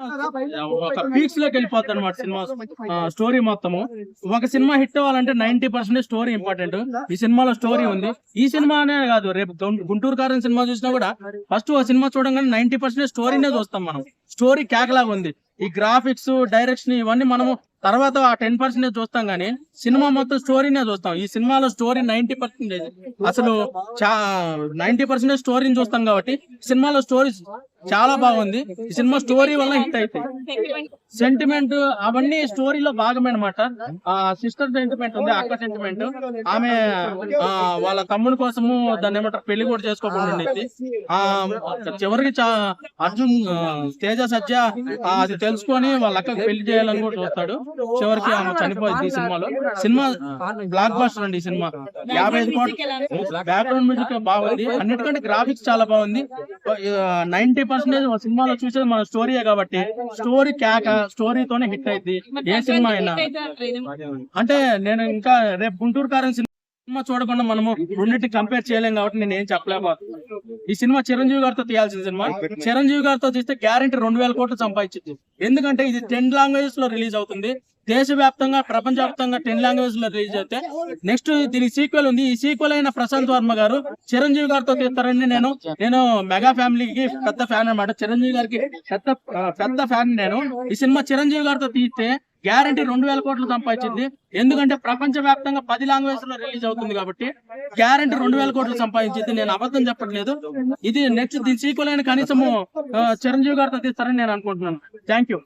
ఒక పీక్స్ లోకి వెళ్ళిపోద్ది అనమాట సినిమా స్టోరీ మొత్తము. ఒక సినిమా హిట్ అవ్వాలంటే 90% స్టోరీ ఇంపార్టెంట్. ఈ సినిమాలో స్టోరీ ఉంది. ఈ సినిమా అనే కాదు, రేపు గుంటూరు కారం సినిమా చూసినా కూడా ఫస్ట్ ఒక సినిమా చూడంగానే 90% స్టోరీనే చూస్తాం మనం. స్టోరీ కేకలాగా ఉంది. ఈ గ్రాఫిక్స్, డైరెక్షన్ ఇవన్నీ మనము తర్వాత ఆ 10% చూస్తాం గానీ సినిమా మొత్తం స్టోరీనే చూస్తాం. ఈ సినిమాలో స్టోరీ 90% అసలు 90% స్టోరీని చూస్తాం కాబట్టి సినిమాలో స్టోరీ చాలా బాగుంది. ఈ సినిమా స్టోరీ వల్ల హిట్ అవుతాయి. సెంటిమెంట్ అవన్నీ స్టోరీలో భాగమే అనమాట. ఆ సిస్టర్ సెంటిమెంట్ ఉంది, అక్క సెంటిమెంట్. ఆమె వాళ్ళ తమ్ముడి కోసము దాన్ని ఏమంటారు పెళ్లి కూడా చేసుకోకుండా ఉండేది. ఆ చివరికి అర్జున్ తేజ సజ్జ అది తెలుసుకొని వాళ్ళ అక్కకి పెళ్లి చేయాలని కూడా చూస్తాడు. చివరికి ఆమె చనిపోయింది. ఈ సినిమా బ్లాక్ బస్టర్ అండి. ఈ సినిమా 55 కోట్లు. బ్యాక్గ్రౌండ్ మ్యూజిక్ బాగుంది. అన్నిటికంటే గ్రాఫిక్స్ చాలా బాగుంది. 90% సినిమాలో చూసేది మన స్టోరీయే కాబట్టి స్టోరీ కేక, స్టోరీతోనే హిట్ అయింది ఏ సినిమా అయినా. అంటే నేను ఇంకా రేపు గుంటూరు కారం సినిమా చూడకుండా మనము రెండింటిని కంపేర్ చేయలేం కాబట్టి నేను ఏం చెప్పలేకపోతున్నాను. ఈ సినిమా చిరంజీవి గారితో తీయాల్సిన సినిమా. చిరంజీవి గారితో తీస్తే గ్యారంటీ 2000 కోట్లు సంపాదించింది. ఎందుకంటే ఇది 10 లాంగ్వేజెస్ లో రిలీజ్ అవుతుంది. దేశవ్యాప్తంగా, ప్రపంచవ్యాప్తంగా 10 లాంగ్వేజ్ లో రిలీజ్ అయితే నెక్స్ట్ దీనికి సీక్వెల్ ఉంది. ఈ సీక్వెల్ అయిన ప్రశాంత్ వర్మ గారు చిరంజీవి గారితో తీస్తారని నేను మెగా ఫ్యామిలీకి పెద్ద ఫ్యాన్ అనమాట. చిరంజీవి గారికి పెద్ద ఫ్యాన్ నేను. ఈ సినిమా చిరంజీవి గారితో తీస్తే గ్యారంటీ 2000 కోట్లు సంపాదించింది. ఎందుకంటే ప్రపంచ వ్యాప్తంగా 10 లాంగ్వేజ్ లో రిలీజ్ అవుతుంది కాబట్టి గ్యారంటీ 2000 కోట్లు సంపాదించింది. నేను అబద్ధం చెప్పట్లేదు. ఇది నెక్స్ట్ దీని సీక్వెల్ అయిన కనీసము చిరంజీవి గారితో తీస్తారని నేను అనుకుంటున్నాను. Thank you.